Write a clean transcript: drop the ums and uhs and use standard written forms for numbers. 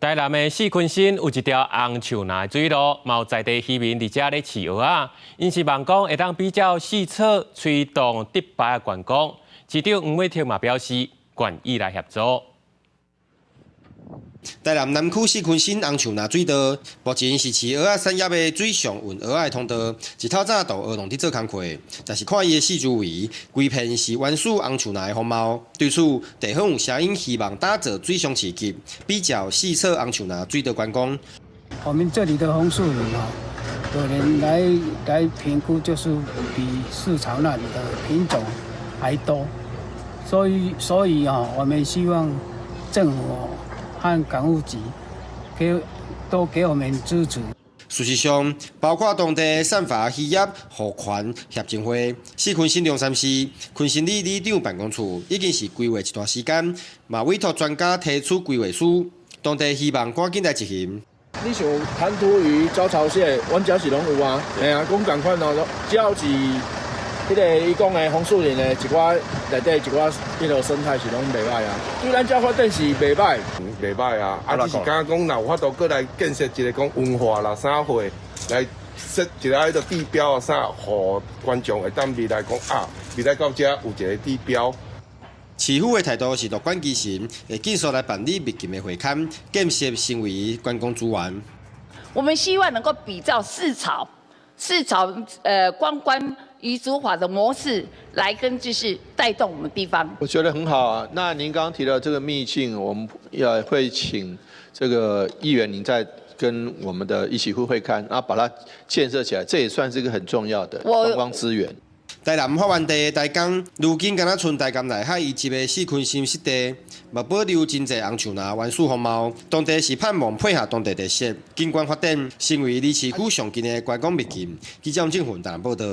台南的四昆新有一条红树林水路，嘛有在地居民伫遮咧饲鹅啊。因是望讲会当比较细草，推动迪拜的观光。市长黄伟霆嘛表示，愿意来协助。台南南区四昆新红树林水道，目前是饲鹅仔产业的最上运鹅仔的通道。一透早导鹅农伫做工课，但是看伊的四周围，规片是原始红树林的风貌。对此，地方有声音希望打造水上市集，比较细草红树林水道观光。我们这里的红树林有人来评估，就是比市场那里的品种还多，所以我们希望政府和港务局都给我们支持。事实上，包括当地散发渔业互权协进会、四昆新中山市昆新里里长办公处，已经是规划一段时间，嘛委托专家提出规划书，当地希望赶紧来执行。你像滩涂鱼、招潮蟹，阮遮是拢有啊。嘿啊，讲共款哦，只要是迄个伊讲的红树林的一寡内底一寡迄个生态是拢袂歹啊。对咱遮发展是袂歹，袂歹啊。啊，只是敢讲，若有法度过来建设一个讲文化啦啥货，来设一个迄个地标啊啥，互观众会当未来讲啊，未来到遮有一个地标。市府的态度是乐观其成，会尽速来办理密集的会勘，建设成为观光资源。我们希望能够比照市场观光渔族法的模式来跟就是带动我们地方。我觉得很好啊。那您刚刚提到这个秘境，我们也会请这个议员您再跟我们的一起会勘，然后把它建设起来，这也算是一个很重要的观光资源。台南发源地的台江，如今敢若剩台江内海以及的四昆新湿地，嘛保留真侪红树林原始风貌。当地是盼望配合当地特色，景观发展，成为离市区上近的观光秘境。记者郑俊宏台南报道。